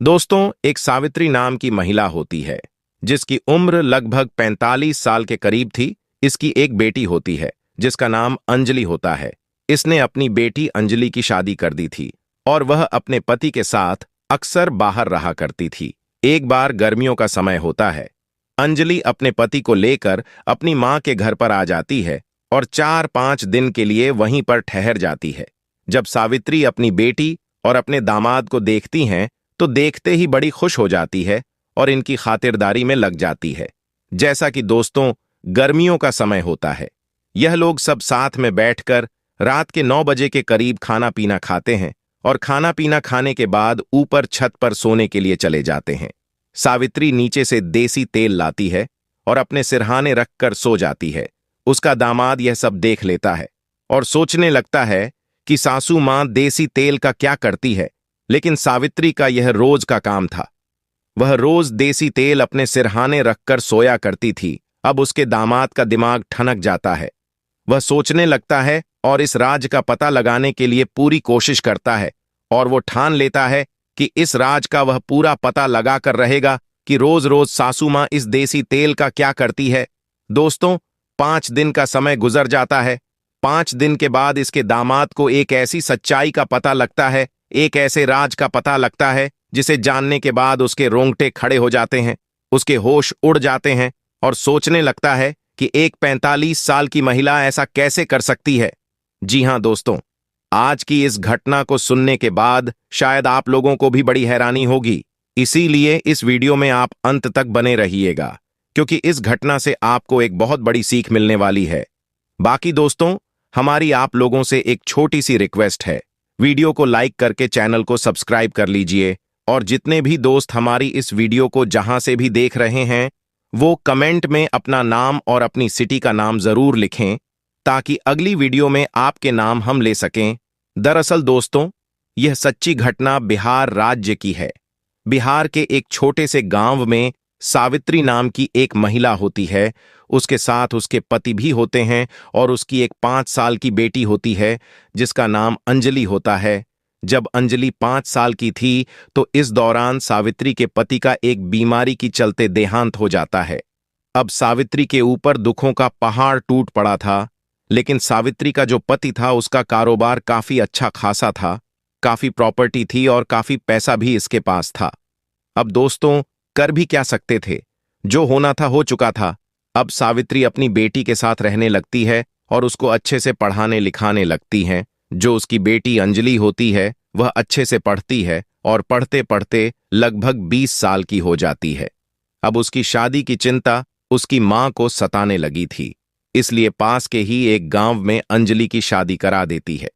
दोस्तों, एक सावित्री नाम की महिला होती है जिसकी उम्र लगभग 45 साल के करीब थी। इसकी एक बेटी होती है जिसका नाम अंजलि होता है। इसने अपनी बेटी अंजलि की शादी कर दी थी और वह अपने पति के साथ अक्सर बाहर रहा करती थी। एक बार गर्मियों का समय होता है। अंजलि अपने पति को लेकर अपनी मां के घर पर आ जाती है और 4-5 दिन के लिए वहीं पर ठहर जाती है। जब सावित्री अपनी बेटी और अपने दामाद को देखती हैं तो देखते ही बड़ी खुश हो जाती है और इनकी खातिरदारी में लग जाती है। जैसा कि दोस्तों, गर्मियों का समय होता है। यह लोग सब साथ में बैठकर रात के 9 बजे के करीब खाना पीना खाते हैं और खाना पीना खाने के बाद ऊपर छत पर सोने के लिए चले जाते हैं। सावित्री नीचे से देसी तेल लाती है और अपने सिरहाने रखकर सो जाती है। उसका दामाद यह सब देख लेता है और सोचने लगता है कि सासू मां देसी तेल का क्या करती है, लेकिन सावित्री का यह रोज का काम था। वह रोज देसी तेल अपने सिरहाने रखकर सोया करती थी। अब उसके दामाद का दिमाग ठनक जाता है। वह सोचने लगता है और इस राज का पता लगाने के लिए पूरी कोशिश करता है और वो ठान लेता है कि इस राज का वह पूरा पता लगाकर रहेगा कि रोज रोज सासू मां इस देसी तेल का क्या करती है। दोस्तों, 5 दिन का समय गुजर जाता है। 5 दिन के बाद इसके दामाद को एक ऐसी सच्चाई का पता लगता है, एक ऐसे राज का पता लगता है जिसे जानने के बाद उसके रोंगटे खड़े हो जाते हैं, उसके होश उड़ जाते हैं और सोचने लगता है कि एक 45 साल की महिला ऐसा कैसे कर सकती है। जी हां दोस्तों, आज की इस घटना को सुनने के बाद शायद आप लोगों को भी बड़ी हैरानी होगी। इसीलिए इस वीडियो में आप अंत तक बने रहिएगा, क्योंकि इस घटना से आपको एक बहुत बड़ी सीख मिलने वाली है। बाकी दोस्तों, हमारी आप लोगों से एक छोटी सी रिक्वेस्ट है। वीडियो को लाइक करके चैनल को सब्सक्राइब कर लीजिए और जितने भी दोस्त हमारी इस वीडियो को जहां से भी देख रहे हैं वो कमेंट में अपना नाम और अपनी सिटी का नाम जरूर लिखें ताकि अगली वीडियो में आपके नाम हम ले सकें। दरअसल दोस्तों, यह सच्ची घटना बिहार राज्य की है। बिहार के एक छोटे से गांव में सावित्री नाम की एक महिला होती है। उसके साथ उसके पति भी होते हैं और उसकी एक 5 साल की बेटी होती है जिसका नाम अंजलि होता है। जब अंजलि 5 साल की थी तो इस दौरान सावित्री के पति का एक बीमारी की चलते देहांत हो जाता है। अब सावित्री के ऊपर दुखों का पहाड़ टूट पड़ा था, लेकिन सावित्री का जो पति था उसका कारोबार काफी अच्छा खासा था, काफी प्रॉपर्टी थी और काफी पैसा भी इसके पास था। अब दोस्तों, कर भी क्या सकते थे, जो होना था हो चुका था। अब सावित्री अपनी बेटी के साथ रहने लगती है और उसको अच्छे से पढ़ाने लिखाने लगती हैं। जो उसकी बेटी अंजलि होती है वह अच्छे से पढ़ती है और पढ़ते पढ़ते लगभग 20 साल की हो जाती है। अब उसकी शादी की चिंता उसकी मां को सताने लगी थी, इसलिए पास के ही एक गांव में अंजलि की शादी करा देती है।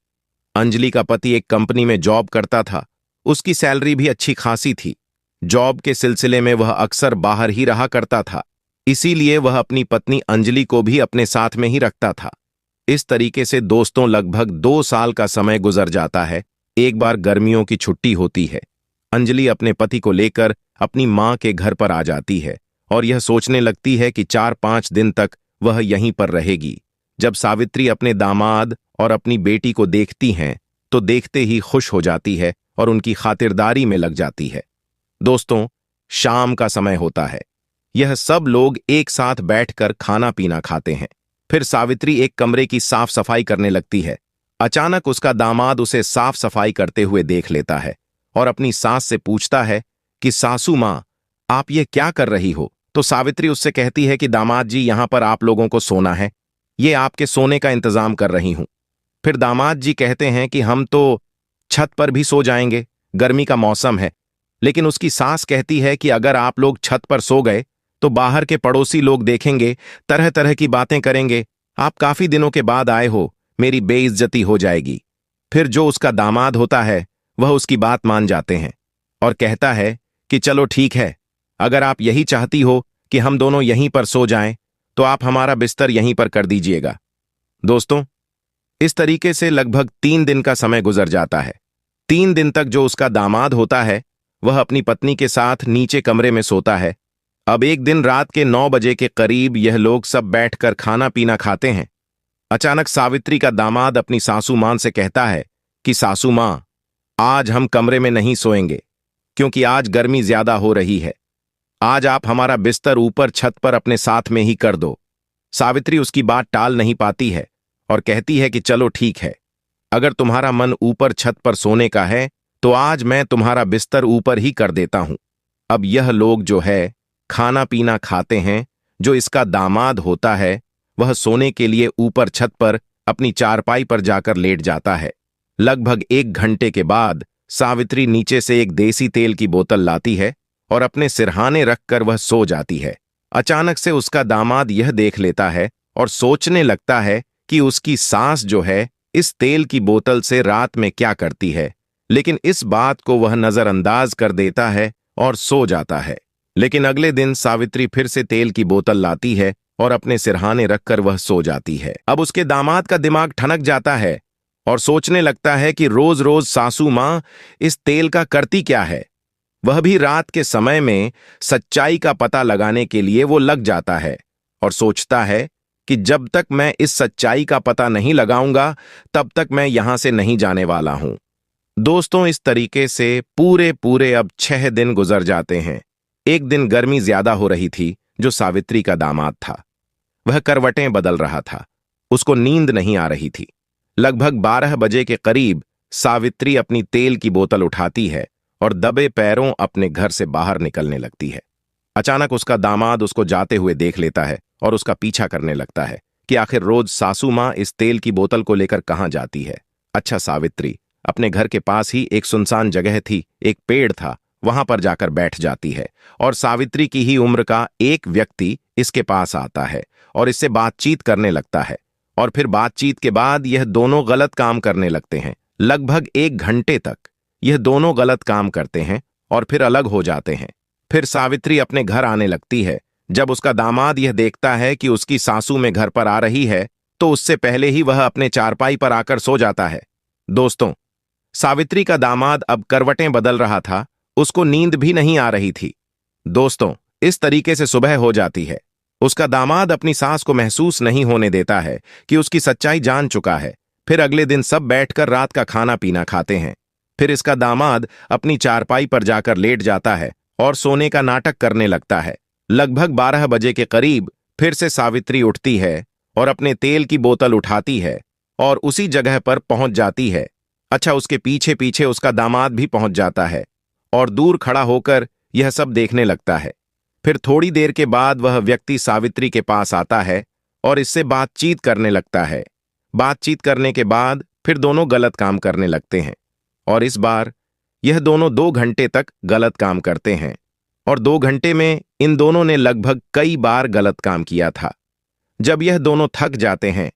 अंजलि का पति एक कंपनी में जॉब करता था। उसकी सैलरी भी अच्छी खासी थी। जॉब के सिलसिले में वह अक्सर बाहर ही रहा करता था, इसीलिए वह अपनी पत्नी अंजलि को भी अपने साथ में ही रखता था। इस तरीके से दोस्तों लगभग 2 साल का समय गुजर जाता है। एक बार गर्मियों की छुट्टी होती है। अंजलि अपने पति को लेकर अपनी मां के घर पर आ जाती है और यह सोचने लगती है कि 4-5 दिन तक वह यहीं पर रहेगी। जब सावित्री अपने दामाद और अपनी बेटी को देखती हैं तो देखते ही खुश हो जाती है और उनकी खातिरदारी में लग जाती है। दोस्तों, शाम का समय होता है। यह सब लोग एक साथ बैठकर खाना पीना खाते हैं। फिर सावित्री एक कमरे की साफ सफाई करने लगती है। अचानक उसका दामाद उसे साफ सफाई करते हुए देख लेता है और अपनी सास से पूछता है कि सासू मां, आप ये क्या कर रही हो? तो सावित्री उससे कहती है कि दामाद जी, यहां पर आप लोगों को सोना है, ये आपके सोने का इंतजाम कर रही हूं। फिर दामाद जी कहते हैं कि हम तो छत पर भी सो जाएंगे, गर्मी का मौसम है। लेकिन उसकी सास कहती है कि अगर आप लोग छत पर सो गए तो बाहर के पड़ोसी लोग देखेंगे, तरह तरह की बातें करेंगे। आप काफी दिनों के बाद आए हो, मेरी बेइज्जती हो जाएगी। फिर जो उसका दामाद होता है वह उसकी बात मान जाते हैं और कहता है कि चलो ठीक है, अगर आप यही चाहती हो कि हम दोनों यहीं पर सो जाएं तो आप हमारा बिस्तर यहीं पर कर दीजिएगा। दोस्तों, इस तरीके से लगभग 3 दिन का समय गुजर जाता है। 3 दिन तक जो उसका दामाद होता है वह अपनी पत्नी के साथ नीचे कमरे में सोता है। अब एक दिन रात के 9 बजे के करीब यह लोग सब बैठकर खाना पीना खाते हैं। अचानक सावित्री का दामाद अपनी सासू मां से कहता है कि सासू मां, आज हम कमरे में नहीं सोएंगे, क्योंकि आज गर्मी ज्यादा हो रही है। आज आप हमारा बिस्तर ऊपर छत पर अपने साथ में ही कर दो। सावित्री उसकी बात टाल नहीं पाती है और कहती है कि चलो ठीक है, अगर तुम्हारा मन ऊपर छत पर सोने का है तो आज मैं तुम्हारा बिस्तर ऊपर ही कर देता हूं। अब यह लोग जो है खाना पीना खाते हैं, जो इसका दामाद होता है वह सोने के लिए ऊपर छत पर अपनी चारपाई पर जाकर लेट जाता है। लगभग 1 घंटे के बाद सावित्री नीचे से एक देसी तेल की बोतल लाती है और अपने सिरहाने रखकर वह सो जाती है। अचानक से उसका दामाद यह देख लेता है और सोचने लगता है कि उसकी सास जो है इस तेल की बोतल से रात में क्या करती है, लेकिन इस बात को वह नजरअंदाज कर देता है और सो जाता है। लेकिन अगले दिन सावित्री फिर से तेल की बोतल लाती है और अपने सिरहाने रखकर वह सो जाती है। अब उसके दामाद का दिमाग ठनक जाता है और सोचने लगता है कि रोज रोज सासू मां इस तेल का करती क्या है। वह भी रात के समय में सच्चाई का पता लगाने के लिए वो लग जाता है और सोचता है कि जब तक मैं इस सच्चाई का पता नहीं लगाऊंगा तब तक मैं यहां से नहीं जाने वाला हूं। दोस्तों, इस तरीके से पूरे पूरे अब 6 दिन गुजर जाते हैं। एक दिन गर्मी ज्यादा हो रही थी। जो सावित्री का दामाद था वह करवटें बदल रहा था। उसको नींद नहीं आ रही थी। लगभग 12 बजे के करीब सावित्री अपनी तेल की बोतल उठाती है और दबे पैरों अपने घर से बाहर निकलने लगती है। अचानक उसका दामाद उसको जाते हुए देख लेता है और उसका पीछा करने लगता है कि आखिर रोज सासू मां इस तेल की बोतल को लेकर कहां जाती है। अच्छा, सावित्री अपने घर के पास ही एक सुनसान जगह थी, एक पेड़ था, वहां पर जाकर बैठ जाती है और सावित्री की ही उम्र का एक व्यक्ति इसके पास आता है और इससे बातचीत करने लगता है। और फिर बातचीत के बाद यह दोनों गलत काम करने लगते हैं। लगभग 1 घंटे तक यह दोनों गलत काम करते हैं और फिर अलग हो जाते हैं। फिर सावित्री अपने घर आने लगती है। जब उसका दामाद यह देखता है कि उसकी सासू में घर पर आ रही है तो उससे पहले ही वह अपने चारपाई पर आकर सो जाता है। दोस्तों, सावित्री का दामाद अब करवटें बदल रहा था। उसको नींद भी नहीं आ रही थी। दोस्तों, इस तरीके से सुबह हो जाती है। उसका दामाद अपनी सास को महसूस नहीं होने देता है कि उसकी सच्चाई जान चुका है। फिर अगले दिन सब बैठकर रात का खाना पीना खाते हैं। फिर इसका दामाद अपनी चारपाई पर जाकर लेट जाता है और सोने का नाटक करने लगता है। लगभग 12 बजे के करीब फिर से सावित्री उठती है और अपने तेल की बोतल उठाती है और उसी जगह पर पहुंच जाती है। अच्छा, उसके पीछे पीछे उसका दामाद भी पहुंच जाता है और दूर खड़ा होकर यह सब देखने लगता है। फिर थोड़ी देर के बाद वह व्यक्ति सावित्री के पास आता है और इससे बातचीत करने लगता है। बातचीत करने के बाद फिर दोनों गलत काम करने लगते हैं और इस बार यह दोनों 2 घंटे तक गलत काम करते हैं और 2 घंटे में इन दोनों ने लगभग कई बार गलत काम किया था। जब यह दोनों थक जाते हैं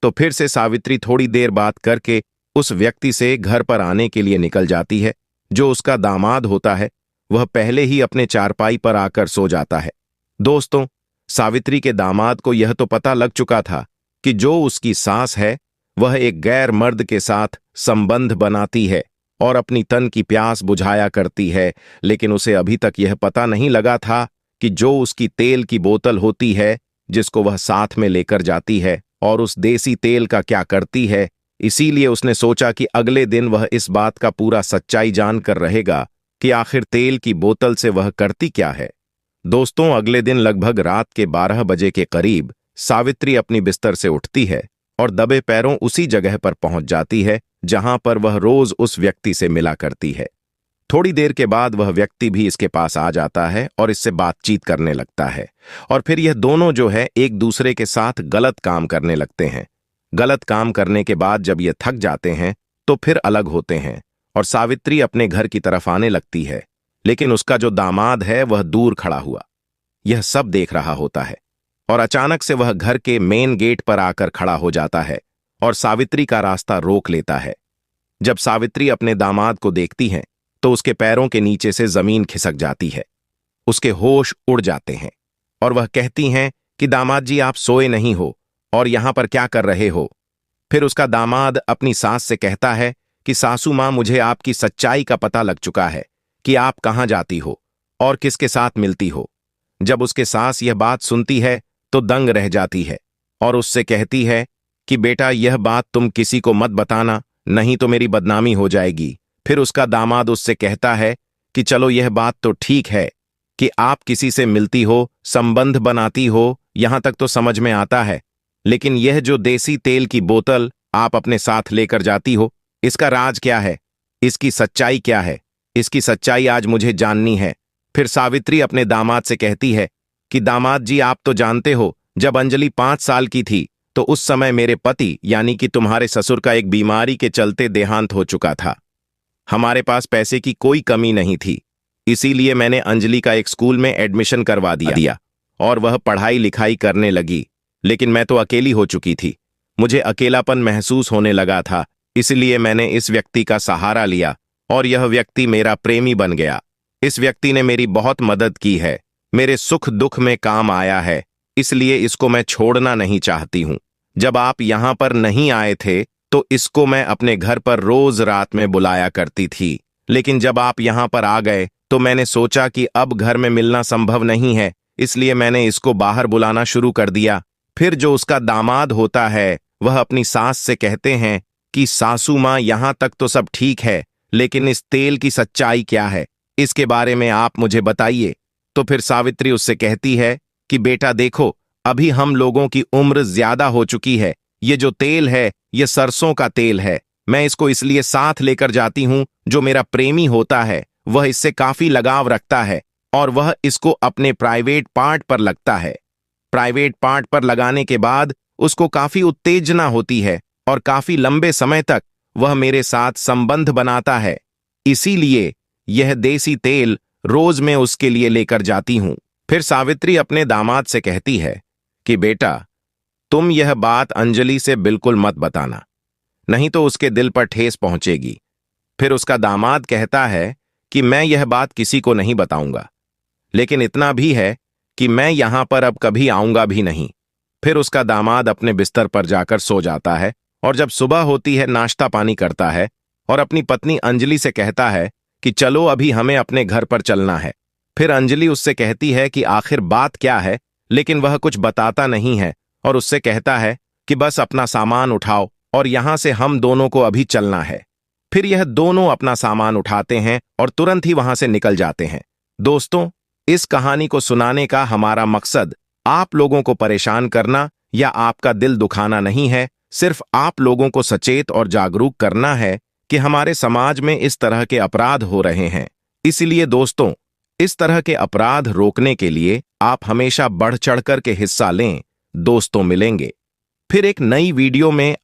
तो फिर से सावित्री थोड़ी देर बात करके उस व्यक्ति से घर पर आने के लिए निकल जाती है। जो उसका दामाद होता है वह पहले ही अपने चारपाई पर आकर सो जाता है। दोस्तों, सावित्री के दामाद को यह तो पता लग चुका था कि जो उसकी सास है वह एक गैर मर्द के साथ संबंध बनाती है और अपनी तन की प्यास बुझाया करती है, लेकिन उसे अभी तक यह पता नहीं लगा था कि जो उसकी तेल की बोतल होती है जिसको वह साथ में लेकर जाती है और उस देसी तेल का क्या करती है। इसीलिए उसने सोचा कि अगले दिन वह इस बात का पूरा सच्चाई जानकर रहेगा कि आखिर तेल की बोतल से वह करती क्या है। दोस्तों, अगले दिन लगभग रात के 12 बजे के करीब सावित्री अपनी बिस्तर से उठती है और दबे पैरों उसी जगह पर पहुंच जाती है जहां पर वह रोज उस व्यक्ति से मिला करती है। थोड़ी देर के बाद वह व्यक्ति भी इसके पास आ जाता है और इससे बातचीत करने लगता है और फिर यह दोनों जो है एक दूसरे के साथ गलत काम करने लगते हैं। गलत काम करने के बाद जब ये थक जाते हैं तो फिर अलग होते हैं और सावित्री अपने घर की तरफ आने लगती है, लेकिन उसका जो दामाद है वह दूर खड़ा हुआ यह सब देख रहा होता है और अचानक से वह घर के मेन गेट पर आकर खड़ा हो जाता है और सावित्री का रास्ता रोक लेता है। जब सावित्री अपने दामाद को देखती है तो उसके पैरों के नीचे से जमीन खिसक जाती है। उसके होश उड़ जाते हैं और वह कहती हैं कि दामाद जी, आप सोए नहीं हो और यहां पर क्या कर रहे हो। फिर उसका दामाद अपनी सास से कहता है कि सासू मां, मुझे आपकी सच्चाई का पता लग चुका है कि आप कहां जाती हो और किसके साथ मिलती हो। जब उसके सास यह बात सुनती है तो दंग रह जाती है और उससे कहती है कि बेटा, यह बात तुम किसी को मत बताना, नहीं तो मेरी बदनामी हो जाएगी। फिर उसका दामाद उससे कहता है कि चलो यह बात तो ठीक है कि आप किसी से मिलती हो, संबंध बनाती हो, यहां तक तो समझ में आता है। लेकिन यह जो देसी तेल की बोतल आप अपने साथ लेकर जाती हो, इसका राज क्या है? इसकी सच्चाई क्या है? इसकी सच्चाई आज मुझे जाननी है। फिर सावित्री अपने दामाद से कहती है कि दामाद जी, आप तो जानते हो, जब अंजलि 5 साल की थी तो उस समय मेरे पति यानी कि तुम्हारे ससुर का एक बीमारी के चलते देहांत हो चुका था। हमारे पास पैसे की कोई कमी नहीं थी, इसीलिए मैंने अंजलि का एक स्कूल में एडमिशन करवा दिया और वह पढ़ाई लिखाई करने लगी। लेकिन मैं तो अकेली हो चुकी थी, मुझे अकेलापन महसूस होने लगा था, इसलिए मैंने इस व्यक्ति का सहारा लिया और यह व्यक्ति मेरा प्रेमी बन गया। इस व्यक्ति ने मेरी बहुत मदद की है, मेरे सुख दुख में काम आया है, इसलिए इसको मैं छोड़ना नहीं चाहती हूं। जब आप यहां पर नहीं आए थे तो इसको मैं अपने घर पर रोज रात में बुलाया करती थी, लेकिन जब आप यहां पर आ गए तो मैंने सोचा कि अब घर में मिलना संभव नहीं है, इसलिए मैंने इसको बाहर बुलाना शुरू कर दिया। फिर जो उसका दामाद होता है वह अपनी सास से कहते हैं कि सासू माँ, यहां तक तो सब ठीक है, लेकिन इस तेल की सच्चाई क्या है, इसके बारे में आप मुझे बताइए। तो फिर सावित्री उससे कहती है कि बेटा देखो, अभी हम लोगों की उम्र ज्यादा हो चुकी है, ये जो तेल है ये सरसों का तेल है। मैं इसको इसलिए साथ लेकर जाती हूं, जो मेरा प्रेमी होता है वह इससे काफी लगाव रखता है और वह इसको अपने प्राइवेट पार्ट पर लगता है। प्राइवेट पार्ट पर लगाने के बाद उसको काफी उत्तेजना होती है और काफी लंबे समय तक वह मेरे साथ संबंध बनाता है, इसीलिए यह देसी तेल रोज मैं उसके लिए लेकर जाती हूं। फिर सावित्री अपने दामाद से कहती है कि बेटा, तुम यह बात अंजलि से बिल्कुल मत बताना, नहीं तो उसके दिल पर ठेस पहुंचेगी। फिर उसका दामाद कहता है कि मैं यह बात किसी को नहीं बताऊंगा, लेकिन इतना भी है कि मैं यहां पर अब कभी आऊंगा भी नहीं। फिर उसका दामाद अपने बिस्तर पर जाकर सो जाता है और जब सुबह होती है नाश्ता पानी करता है और अपनी पत्नी अंजलि से कहता है कि चलो अभी हमें अपने घर पर चलना है। फिर अंजलि उससे कहती है कि आखिर बात क्या है, लेकिन वह कुछ बताता नहीं है और उससे कहता है कि बस अपना सामान उठाओ और यहां से हम दोनों को अभी चलना है। फिर यह दोनों अपना सामान उठाते हैं और तुरंत ही वहां से निकल जाते हैं। दोस्तों, इस कहानी को सुनाने का हमारा मकसद आप लोगों को परेशान करना या आपका दिल दुखाना नहीं है, सिर्फ आप लोगों को सचेत और जागरूक करना है कि हमारे समाज में इस तरह के अपराध हो रहे हैं। इसलिए दोस्तों, इस तरह के अपराध रोकने के लिए आप हमेशा बढ़ चढ़कर के हिस्सा लें। दोस्तों, मिलेंगे फिर एक नई वीडियो में।